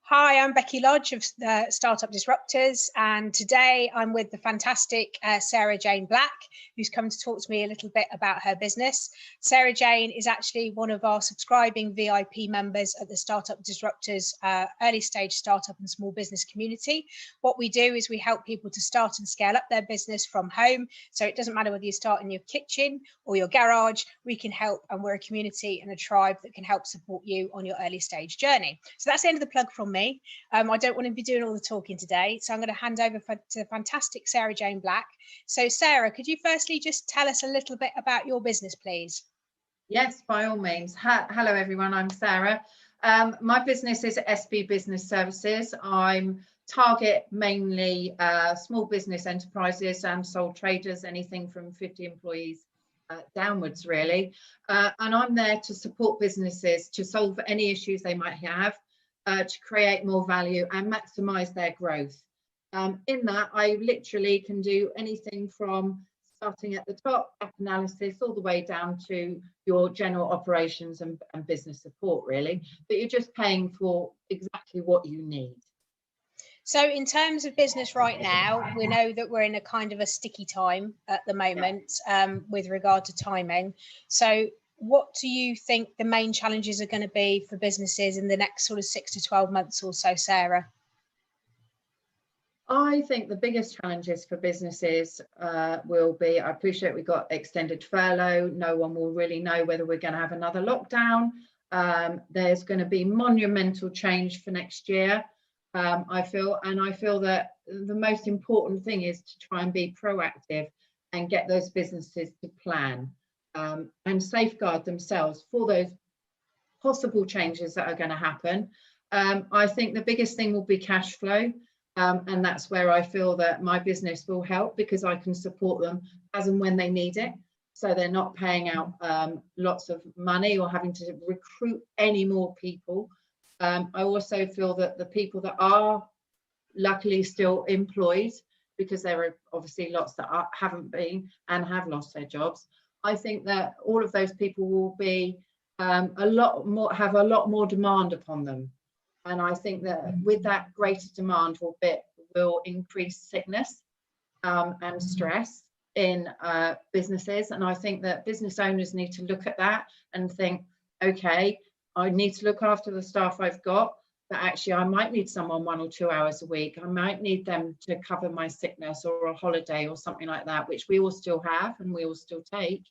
Hi, I'm Becky Lodge of StartUp Disruptors, and today I'm with the fantastic Sarah Jane Black, who's come to talk to me a little bit about her business. Sarah Jane is actually one of our subscribing VIP members at the StartUp Disruptors early stage startup and small business community. What we do is we help people to start and scale up their business from home. So it doesn't matter whether you start in your kitchen or your garage, we can help, and we're a community and a tribe that can help support you on your early stage journey. So that's the end of the plug from me. I don't want to be doing all the talking today, so I'm going to hand over to the fantastic Sarah Jane Black. So Sarah, could you firstly just tell us a little bit about your business, please? Yes, by all means. Hello everyone, I'm Sarah. My business is SB Business Services. I'm target mainly small business enterprises and sole traders, anything from 50 employees downwards really. And I'm there to support businesses to solve any issues they might have, to create more value and maximize their growth. In that, I literally can do anything from starting at the top, gap analysis, all the way down to your general operations and business support really, but you're just paying for exactly what you need. So in terms of business right now, we know that we're in a kind of a sticky time at the moment with regard to timing. So what do you think the main challenges are going to be for businesses in the next sort of 6 to 12 months or so, Sarah? I think the biggest challenges for businesses will be, I appreciate we've got extended furlough. No one will really know whether we're going to have another lockdown. There's going to be monumental change for next year, I feel. And I feel that the most important thing is to try and be proactive and get those businesses to plan and safeguard themselves for those possible changes that are going to happen. I think the biggest thing will be cash flow. And that's where I feel that my business will help, because I can support them as and when they need it. So they're not paying out lots of money or having to recruit any more people. I also feel that the people that are luckily still employed, because there are obviously lots that haven't been and have lost their jobs, I think that all of those people will be have a lot more demand upon them. And I think that with that greater demand will increase sickness and stress in businesses. And I think that business owners need to look at that and think, okay, I need to look after the staff I've got, but actually I might need someone 1 or 2 hours a week. I might need them to cover my sickness or a holiday or something like that, which we all still have and we all still take.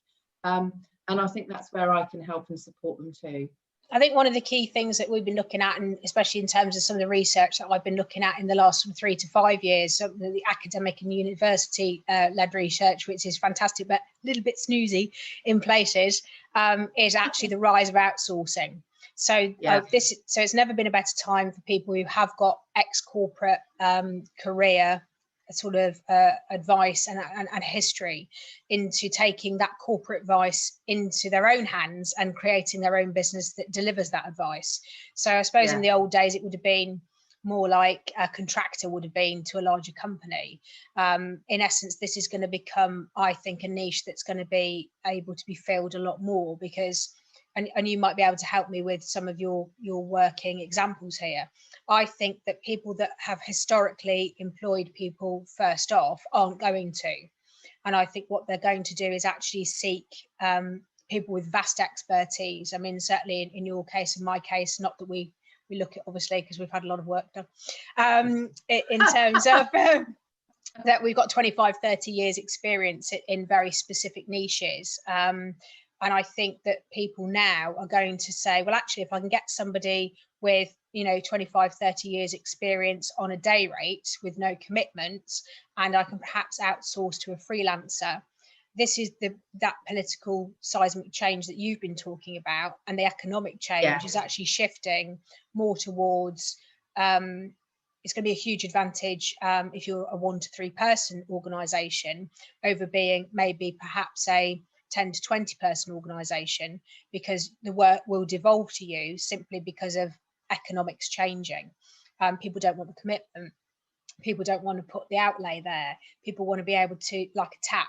And I think that's where I can help and support them too. I think one of the key things that we've been looking at, and especially in terms of some of the research that I've been looking at in the last 3 to 5 years, so the academic and university led research, which is fantastic, but a little bit snoozy in places, is actually the rise of outsourcing. So so it's never been a better time for people who have got ex-corporate career sort of advice and history into taking that corporate advice into their own hands and creating their own business that delivers that advice. So I suppose in the old days it would have been more like a contractor would have been to a larger company. In essence, this is going to become, I think, a niche that's going to be able to be filled a lot more, because and you might be able to help me with some of your working examples here. I think that people that have historically employed people first off aren't going to. And I think what they're going to do is actually seek people with vast expertise. I mean, certainly in your case, in my case, not that we look at, obviously, because we've had a lot of work done, in terms of that we've got 25, 30 years experience in very specific niches. And I think that people now are going to say, well, actually, if I can get somebody with, 25, 30 years experience on a day rate with no commitments, and I can perhaps outsource to a freelancer, this is that political seismic change that you've been talking about, and the economic change is actually shifting more towards, it's going to be a huge advantage if you're a 1 to 3 person organization over being maybe perhaps a 10 to 20 person organization, because the work will devolve to you simply because of economics changing. People don't want the commitment. People don't want to put the outlay there. People want to be able to, like a tap,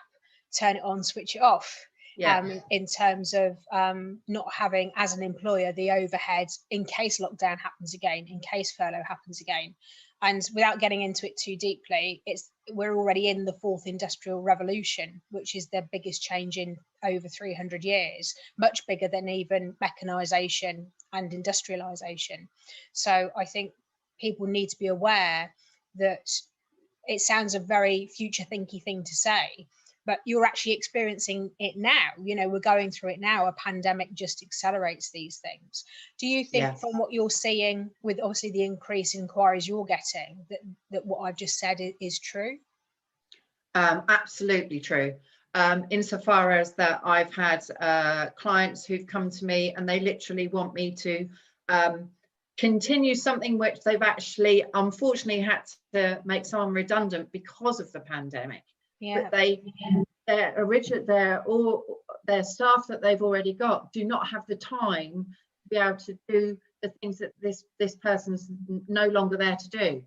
turn it on, switch it off. in terms of not having, as an employer, the overhead in case lockdown happens again, in case furlough happens again. And without getting into it too deeply, we're already in the fourth industrial revolution, which is the biggest change in over 300 years, much bigger than even mechanisation and industrialisation. So I think people need to be aware that it sounds a very future thinky thing to say, but you're actually experiencing it now. You know, we're going through it now. A pandemic just accelerates these things. Do you think from what you're seeing with obviously the increase in inquiries you're getting, that what I've just said is true? Absolutely true. Insofar as that, I've had clients who've come to me and they literally want me to continue something which they've actually unfortunately had to make someone redundant because of the pandemic. But their staff that they've already got do not have the time to be able to do the things that this person's no longer there to do.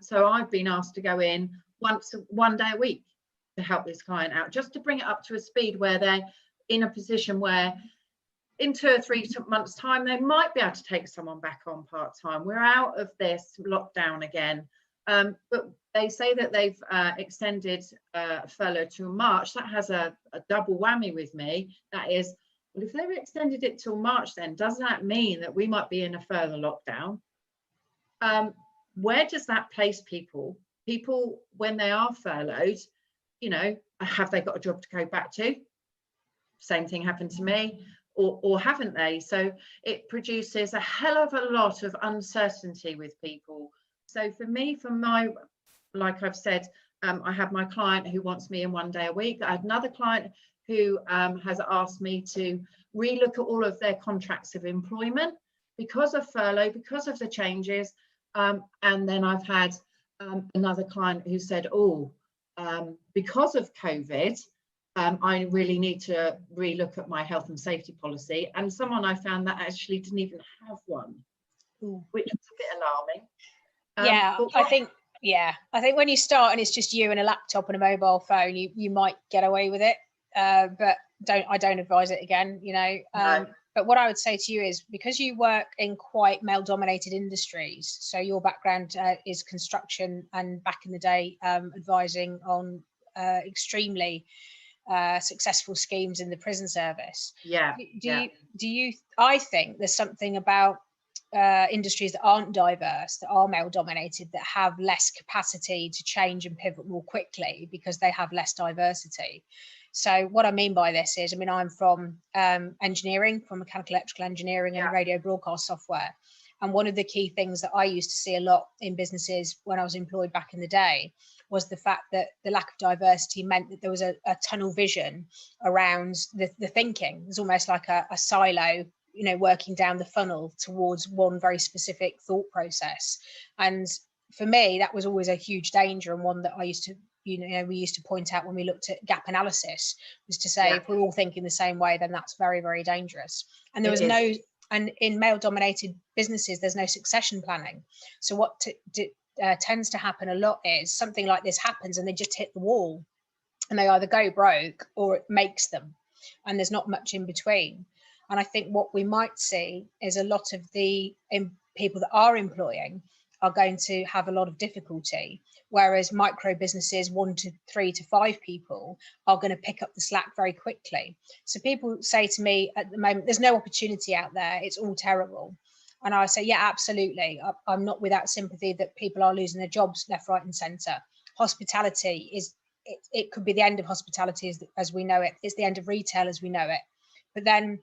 So I've been asked to go in one day a week to help this client out, just to bring it up to a speed where they're in a position where in 2 or 3 months' time they might be able to take someone back on part-time. We're out of this lockdown again. But they say that they've extended furlough to March. That has a double whammy with me. That is, well, if they've extended it till March, then does that mean that we might be in a further lockdown? Where does that place people? People, when they are furloughed, you know, have they got a job to go back to? Same thing happened to me, or haven't they? So it produces a hell of a lot of uncertainty with people. So for me, like I've said, I have my client who wants me in 1 day a week. I had another client who has asked me to relook at all of their contracts of employment because of furlough, because of the changes. And then I've had another client who said, because of COVID, I really need to relook at my health and safety policy. And someone I found that actually didn't even have one, which was a bit alarming. I think when you start and it's just you and a laptop and a mobile phone, you might get away with it, but I don't advise it again, you know. No. But what I would say to you is, because you work in quite male-dominated industries, so your background is construction and back in the day advising on extremely successful schemes in the prison service. I think there's something about industries that aren't diverse, that are male dominated, that have less capacity to change and pivot more quickly because they have less diversity. So what I mean by this is, I'm from engineering, from mechanical electrical engineering and radio broadcast software. And one of the key things that I used to see a lot in businesses when I was employed back in the day was the fact that the lack of diversity meant that there was a tunnel vision around the thinking. It was almost like a silo, you know, working down the funnel towards one very specific thought process. And for me, that was always a huge danger, and one that I used to, we used to point out when we looked at gap analysis, was to say, if we're all thinking the same way, then that's very, very dangerous. And there was and in male dominated businesses, there's no succession planning. So what tends to happen a lot is something like this happens and they just hit the wall, and they either go broke or it makes them, and there's not much in between. And I think what we might see is a lot of the people that are employing are going to have a lot of difficulty, whereas micro businesses, 1 to 3 to 5 people, are going to pick up the slack very quickly. So people say to me at the moment, there's no opportunity out there, it's all terrible. And I say, yeah, absolutely. I'm not without sympathy that people are losing their jobs left, right and centre. Hospitality it could be the end of hospitality as we know it. It's the end of retail as we know it. But then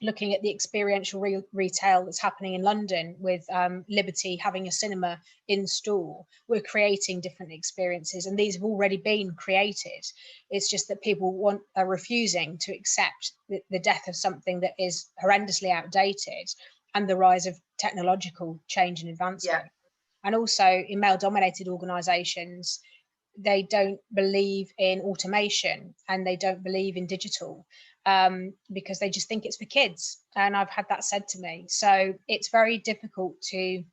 looking at the experiential retail that's happening in London with Liberty having a cinema in store, we're creating different experiences, and these have already been created. It's just that people are refusing to accept the death of something that is horrendously outdated and the rise of technological change and advancement. And also in male-dominated organisations, they don't believe in automation and they don't believe in digital. Because they just think it's for kids. And I've had that said to me. So it's very difficult to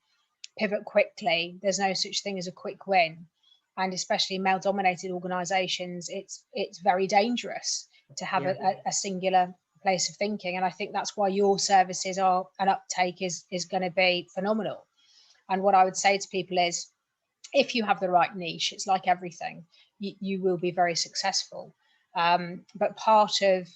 pivot quickly. There's no such thing as a quick win. And especially male-dominated organisations, it's very dangerous to have a singular place of thinking. And I think that's why your services are, an uptake is going to be phenomenal. And what I would say to people is, if you have the right niche, it's like everything, you will be very successful. But part of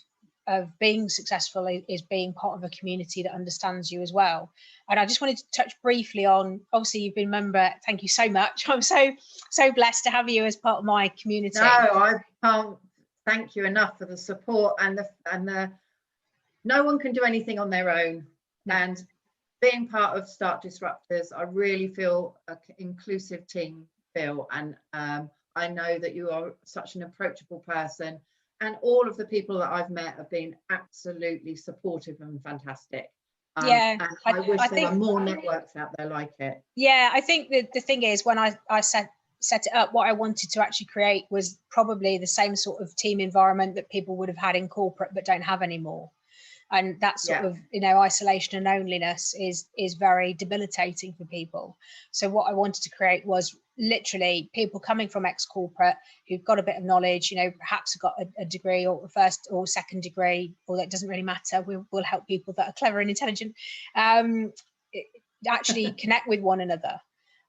being successful is being part of a community that understands you as well. And I just wanted to touch briefly on, obviously you've been a member, thank you so much. I'm so blessed to have you as part of my community. No, I can't thank you enough for the support and the no one can do anything on their own. No. And being part of Start Disruptors, I really feel an inclusive team, Phil, and I know that you are such an approachable person, and all of the people that I've met have been absolutely supportive and fantastic. Yeah, and I wish there were more networks out there like it. Yeah, I think the thing is, when I set it up, what I wanted to actually create was probably the same sort of team environment that people would have had in corporate but don't have anymore. And that sort of, isolation and loneliness is very debilitating for people. So what I wanted to create was literally people coming from ex-corporate who've got a bit of knowledge, perhaps have got a degree or a first or second degree, or that doesn't really matter. We'll help people that are clever and intelligent actually connect with one another.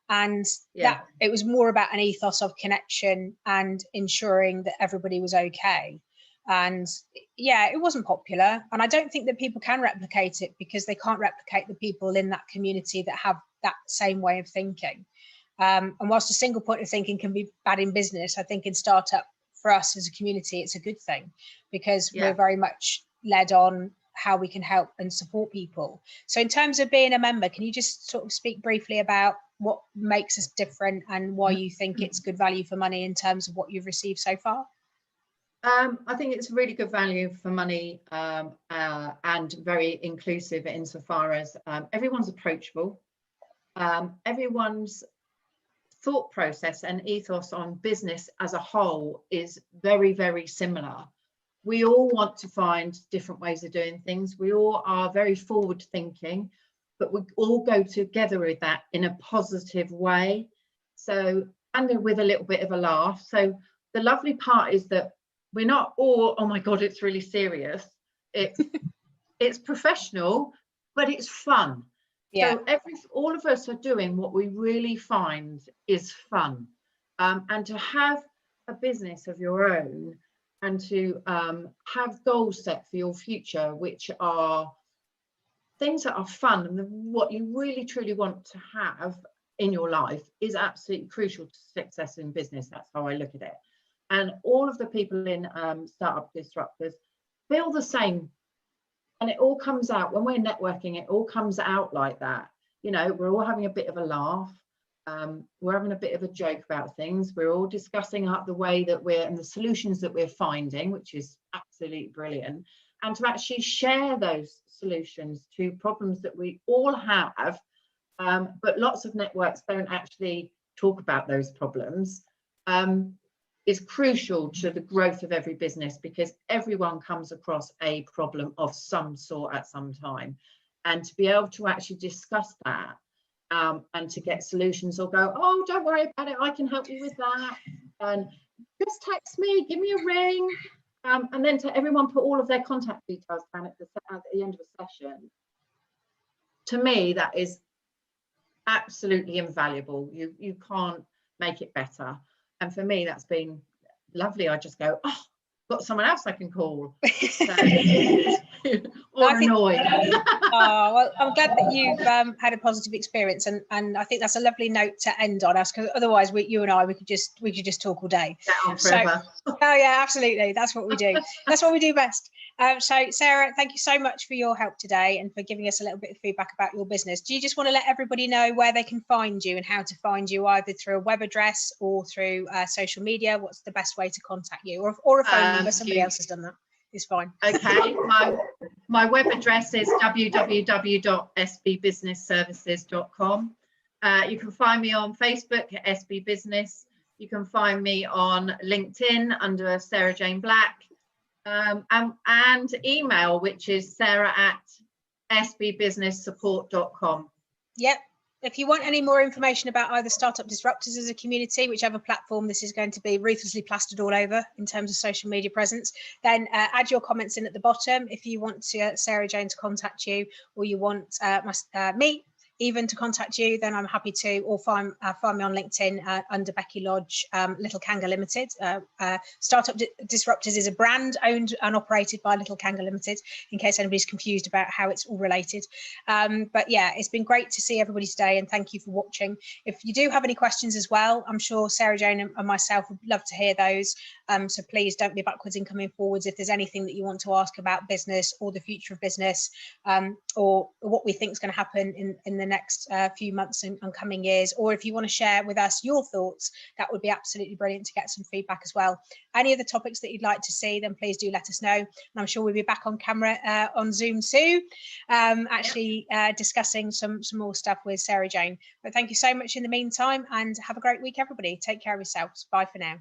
And that it was more about an ethos of connection and ensuring that everybody was okay. And it wasn't popular, and I don't think that people can replicate it, because they can't replicate the people in that community that have that same way of thinking. And whilst a single point of thinking can be bad in business, I think in startup, for us as a community, it's a good thing, because we're very much led on how we can help and support people. So in terms of being a member, can you just sort of speak briefly about what makes us different and why you think it's good value for money in terms of what you've received so far? I think it's really good value for money, and very inclusive insofar as everyone's approachable. Everyone's thought process and ethos on business as a whole is very, very similar. We all want to find different ways of doing things. We all are very forward thinking, but we all go together with that in a positive way. So, and with a little bit of a laugh. So the lovely part is that we're not all, oh my God, it's really serious. It's professional, but it's fun. So all of us are doing what we really find is fun. And to have a business of your own and to have goals set for your future, which are things that are fun and what you really truly want to have in your life, is absolutely crucial to success in business. That's how I look at it. And all of the people in StartUp Disruptors feel the same. And it all comes out when we're networking, it all comes out like that. We're all having a bit of a laugh. We're having a bit of a joke about things. We're all discussing up the way that and the solutions that we're finding, which is absolutely brilliant. And to actually share those solutions to problems that we all have, but lots of networks don't actually talk about those problems, is crucial to the growth of every business, because everyone comes across a problem of some sort at some time. And to be able to actually discuss that and to get solutions, or go, oh, don't worry about it, I can help you with that. And just text me, give me a ring. And then to everyone put all of their contact details down at the end of a session. To me, that is absolutely invaluable. You can't make it better. And for me, that's been lovely. I just go, oh, got someone else I can call. Or annoyed. Oh, well, I'm glad that you've had a positive experience, and I think that's a lovely note to end on us, because otherwise you and I we could just talk all day. Forever. Oh yeah, absolutely. That's what we do. That's what we do best. So Sarah, thank you so much for your help today and for giving us a little bit of feedback about your business. Do you just want to let everybody know where they can find you and how to find you, either through a web address or through social media? What's the best way to contact you, or a phone number? Somebody else has done that. It's fine. Okay, my web address is www.sbbusinessservices.com. You can find me on Facebook at SB Business. You can find me on LinkedIn under Sarah Jane Black, and email, which is sarah@sbbusinesssupport.com. Yep. If you want any more information about either StartUp Disruptors as a community, whichever platform this is going to be ruthlessly plastered all over in terms of social media presence, then add your comments in at the bottom. If you want Sarah Jane to contact you, or you want me even to contact you, then I'm happy to, or find me on LinkedIn under Becky Lodge, Little Kanga Limited. StartUp Disruptors is a brand owned and operated by Little Kanga Limited, in case anybody's confused about how it's all related. But yeah, it's been great to see everybody today, and thank you for watching. If you do have any questions as well, I'm sure Sarah Jane and myself would love to hear those. So please don't be backwards in coming forwards. If there's anything that you want to ask about business or the future of business, or what we think is going to happen in the next few months and coming years, or if you want to share with us your thoughts, that would be absolutely brilliant to get some feedback as well. Any other topics that you'd like to see, then please do let us know, and I'm sure we'll be back on camera on Zoom soon, discussing some more stuff with Sarah Jane. But thank you so much in the meantime, and have a great week, everybody. Take care of yourselves. Bye for now.